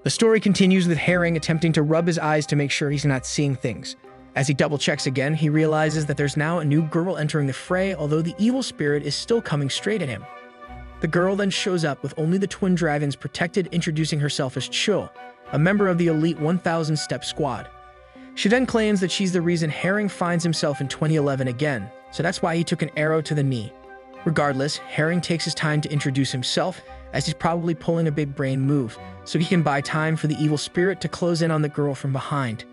The story continues with Herring attempting to rub his eyes to make sure he's not seeing things. As he double-checks again, he realizes that there's now a new girl entering the fray, although the evil spirit is still coming straight at him. The girl then shows up with only the twin dragons protected, introducing herself as Cho, a member of the elite 1,000-step squad. She then claims that she's the reason Herring finds himself in 2011 again, so that's why he took an arrow to the knee. Regardless, Herring takes his time to introduce himself, as he's probably pulling a big brain move, so he can buy time for the evil spirit to close in on the girl from behind.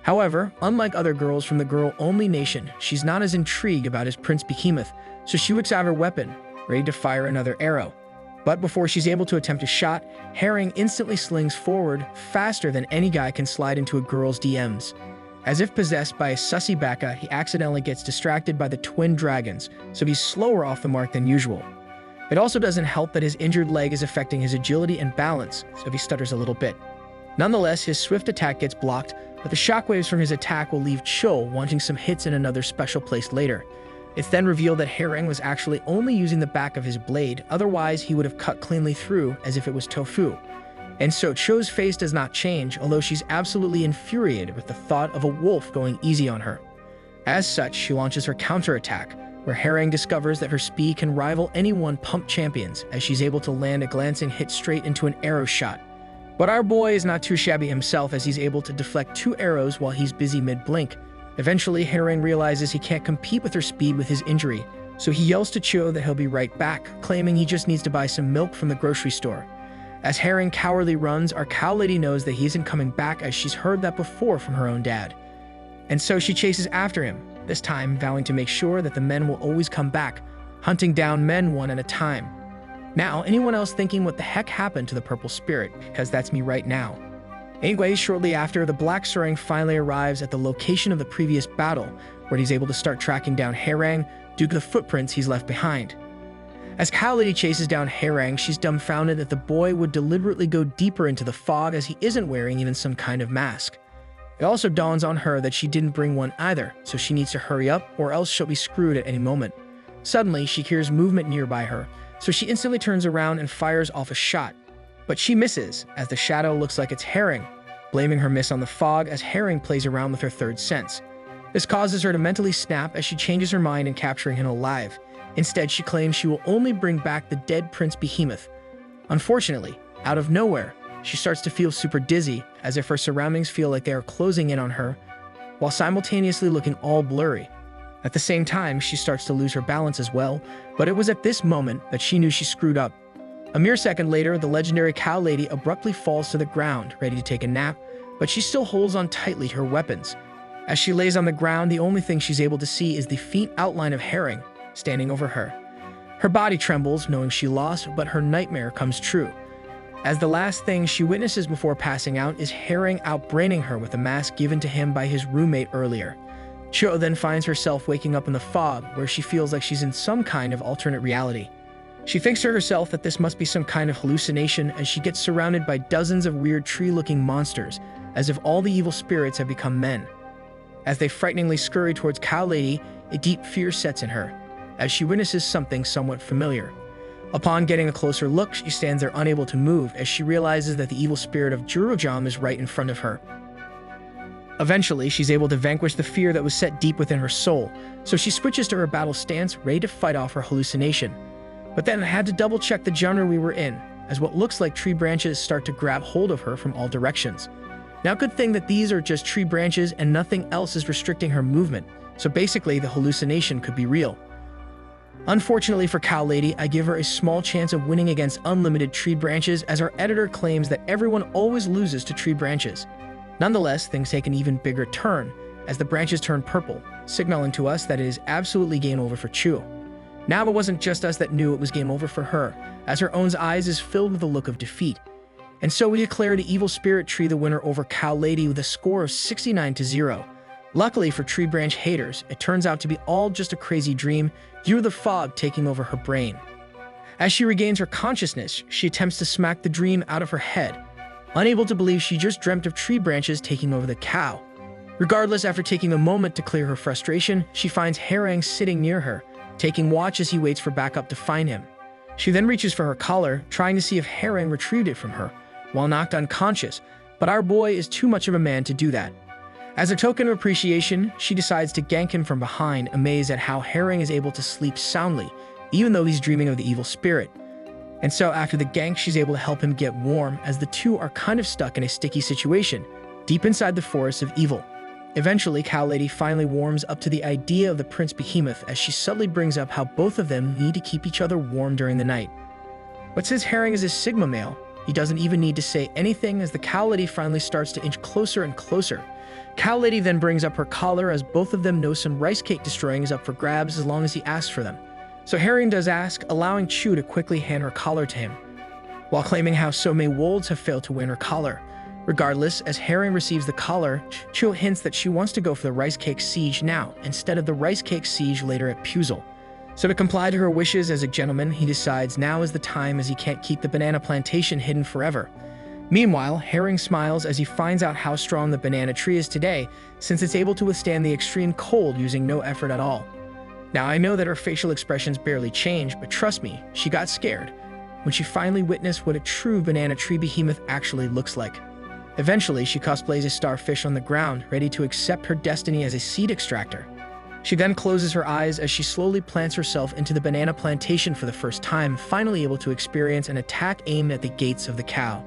However, unlike other girls from the girl-only nation, she's not as intrigued about his Prince Behemoth, so she whips out her weapon, ready to fire another arrow. But before she's able to attempt a shot, Herring instantly slings forward faster than any guy can slide into a girl's DMs. As if possessed by a sussy baka, he accidentally gets distracted by the twin dragons, so he's slower off the mark than usual. It also doesn't help that his injured leg is affecting his agility and balance, so he stutters a little bit. Nonetheless, his swift attack gets blocked, but the shockwaves from his attack will leave Cho wanting some hits in another special place later. It's then revealed that Herring was actually only using the back of his blade, otherwise he would have cut cleanly through as if it was tofu. And so Cho's face does not change, although she's absolutely infuriated with the thought of a wolf going easy on her. As such, she launches her counterattack, where Herring discovers that her speed can rival any one-pump champions, as she's able to land a glancing hit straight into an arrow shot. But our boy is not too shabby himself, as he's able to deflect 2 arrows while he's busy mid-blink. Eventually, Herring realizes he can't compete with her speed with his injury, so he yells to Cho that he'll be right back, claiming he just needs to buy some milk from the grocery store. As Herring cowardly runs, our cow lady knows that he isn't coming back, as she's heard that before from her own dad. And so she chases after him, this time vowing to make sure that the men will always come back, hunting down men one at a time. Now, anyone else thinking what the heck happened to the purple spirit? Because that's me right now. Anyways, shortly after, the Black Surang finally arrives at the location of the previous battle, where he's able to start tracking down Herring due to the footprints he's left behind. As Cow Lady chases down Herring, she's dumbfounded that the boy would deliberately go deeper into the fog, as he isn't wearing even some kind of mask. It also dawns on her that she didn't bring one either, so she needs to hurry up or else she'll be screwed at any moment. Suddenly, she hears movement nearby her, so she instantly turns around and fires off a shot. But she misses, as the shadow looks like it's Herring, blaming her miss on the fog as Herring plays around with her third sense. This causes her to mentally snap as she changes her mind in capturing him alive. Instead, she claims she will only bring back the dead Prince Behemoth. Unfortunately, out of nowhere, she starts to feel super dizzy, as if her surroundings feel like they are closing in on her, while simultaneously looking all blurry. At the same time, she starts to lose her balance as well, but it was at this moment that she knew she screwed up. A mere second later, the legendary Cow Lady abruptly falls to the ground, ready to take a nap, but she still holds on tightly to her weapons. As she lays on the ground, the only thing she's able to see is the faint outline of Herring standing over her. Her body trembles, knowing she lost, but her nightmare comes true, as the last thing she witnesses before passing out is Herring outbraining her with a mask given to him by his roommate earlier. Cho then finds herself waking up in the fog, where she feels like she's in some kind of alternate reality. She thinks to herself that this must be some kind of hallucination, as she gets surrounded by dozens of weird tree-looking monsters, as if all the evil spirits have become men. As they frighteningly scurry towards Cow Lady, a deep fear sets in her, as she witnesses something somewhat familiar. Upon getting a closer look, she stands there unable to move, as she realizes that the evil spirit of Jurujam is right in front of her. Eventually, she's able to vanquish the fear that was set deep within her soul, so she switches to her battle stance, ready to fight off her hallucination. But then I had to double-check the genre we were in, as what looks like tree branches start to grab hold of her from all directions. Now, good thing that these are just tree branches and nothing else is restricting her movement, so basically the hallucination could be real. Unfortunately for Cow Lady, I give her a small chance of winning against unlimited tree branches, as our editor claims that everyone always loses to tree branches. Nonetheless, things take an even bigger turn, as the branches turn purple, signaling to us that it is absolutely game over for Chu. Now it wasn't just us that knew it was game over for her, as her own eyes is filled with a look of defeat. And so we declare the Evil Spirit Tree the winner over Cow Lady with a score of 69-0. Luckily for tree branch haters, it turns out to be all just a crazy dream due to the fog taking over her brain. As she regains her consciousness, she attempts to smack the dream out of her head, unable to believe she just dreamt of tree branches taking over the cow. Regardless, after taking a moment to clear her frustration, she finds Herring sitting near her, taking watch as he waits for backup to find him. She then reaches for her collar, trying to see if Herring retrieved it from her, while knocked unconscious, but our boy is too much of a man to do that. As a token of appreciation, she decides to gank him from behind, amazed at how Herring is able to sleep soundly, even though he's dreaming of the evil spirit. And so after the gank, she's able to help him get warm, as the two are kind of stuck in a sticky situation, deep inside the forest of evil. Eventually, Cow Lady finally warms up to the idea of the Prince Behemoth, as she subtly brings up how both of them need to keep each other warm during the night. But since Herring is a Sigma male, he doesn't even need to say anything, as the Cow Lady finally starts to inch closer and closer. Cow Lady then brings up her collar, as both of them know some rice cake destroying is up for grabs as long as he asks for them. So Herring does ask, allowing Chu to quickly hand her collar to him, while claiming how so many wolves have failed to win her collar. Regardless, as Herring receives the collar, Chu hints that she wants to go for the rice cake siege now, instead of the rice cake siege later at Puzzle. So to comply to her wishes as a gentleman, he decides now is the time, as he can't keep the banana plantation hidden forever. Meanwhile, Herring smiles as he finds out how strong the banana tree is today, since it's able to withstand the extreme cold using no effort at all. Now, I know that her facial expressions barely change, but trust me, she got scared when she finally witnessed what a true banana tree behemoth actually looks like. Eventually, she cosplays a starfish on the ground, ready to accept her destiny as a seed extractor. She then closes her eyes as she slowly plants herself into the banana plantation for the first time, finally able to experience an attack aimed at the gates of the cow.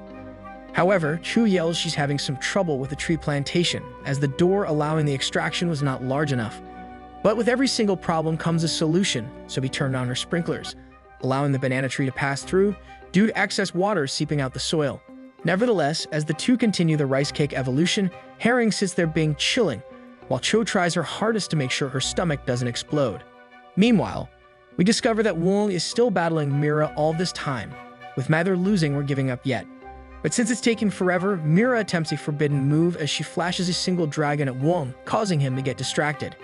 However, Chu yells she's having some trouble with the tree plantation, as the door allowing the extraction was not large enough. But with every single problem comes a solution, so he turned on her sprinklers, allowing the banana tree to pass through due to excess water seeping out the soil. Nevertheless, as the two continue the rice cake evolution, Herring sits there being chilling, while Cho tries her hardest to make sure her stomach doesn't explode. Meanwhile, we discover that Wong is still battling Mira all this time, with neither losing or giving up yet. But since it's taken forever, Mira attempts a forbidden move as she flashes a single dragon at Wong, causing him to get distracted.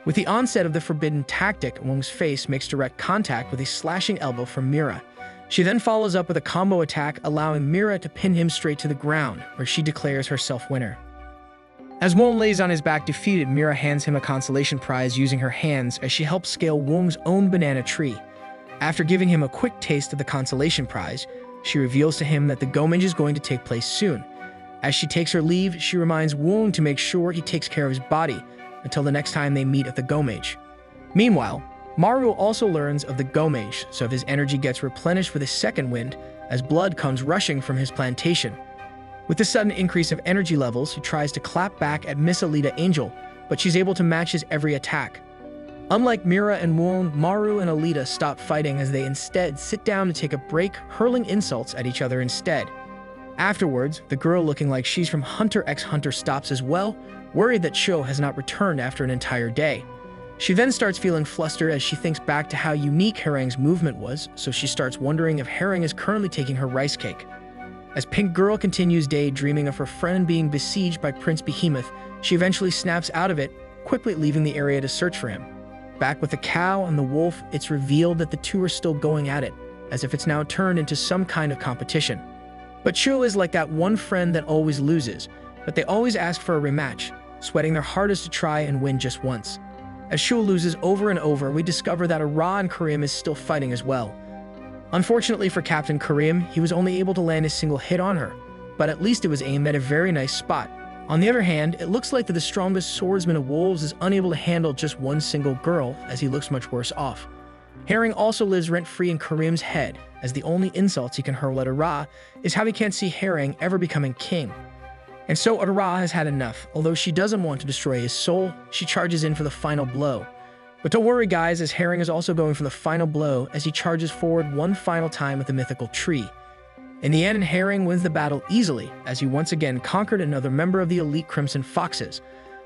With the onset of the forbidden tactic, Wong's face makes direct contact with a slashing elbow from Mira. She then follows up with a combo attack, allowing Mira to pin him straight to the ground, where she declares herself winner. As Wong lays on his back defeated, Mira hands him a consolation prize using her hands as she helps scale Wong's own banana tree. After giving him a quick taste of the consolation prize, she reveals to him that the Gomage is going to take place soon. As she takes her leave, she reminds Wong to make sure he takes care of his body until the next time they meet at the Gomage. Meanwhile, Maru also learns of the Gomage, so his energy gets replenished with a second wind as blood comes rushing from his plantation. With the sudden increase of energy levels, he tries to clap back at Miss Alita Angel, but she's able to match his every attack. Unlike Mira and Wong, Maru and Alita stop fighting as they instead sit down to take a break, hurling insults at each other instead. Afterwards, the girl looking like she's from Hunter x Hunter stops as well, worried that Cho has not returned after an entire day. She then starts feeling flustered as she thinks back to how unique Herring's movement was, so she starts wondering if Herring is currently taking her rice cake. As Pink Girl continues daydreaming of her friend being besieged by Prince Behemoth, she eventually snaps out of it, quickly leaving the area to search for him. Back with the cow and the wolf, it's revealed that the two are still going at it, as if it's now turned into some kind of competition. But Chu is like that one friend that always loses, but they always ask for a rematch, sweating their hardest to try and win just once. As Chu loses over and over, we discover that Ara and Karim is still fighting as well. Unfortunately for Captain Karim, he was only able to land a single hit on her, but at least it was aimed at a very nice spot. On the other hand, it looks like that the strongest swordsman of wolves is unable to handle just one single girl, as he looks much worse off. Herring also lives rent-free in Karim's head, as the only insults he can hurl at Ara is how he can't see Herring ever becoming king. And so Ara has had enough. Although she doesn't want to destroy his soul, she charges in for the final blow. But don't worry guys, as Herring is also going for the final blow as he charges forward one final time with the mythical tree. In the end, Herring wins the battle easily, as he once again conquered another member of the elite Crimson Foxes.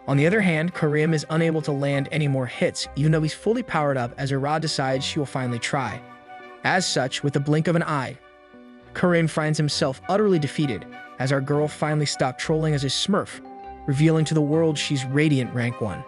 On the other hand, Karim is unable to land any more hits, even though he's fully powered up, as Ara decides she will finally try. As such, with the blink of an eye, Karim finds himself utterly defeated, as our girl finally stopped trolling as a smurf, revealing to the world she's Radiant Rank 1.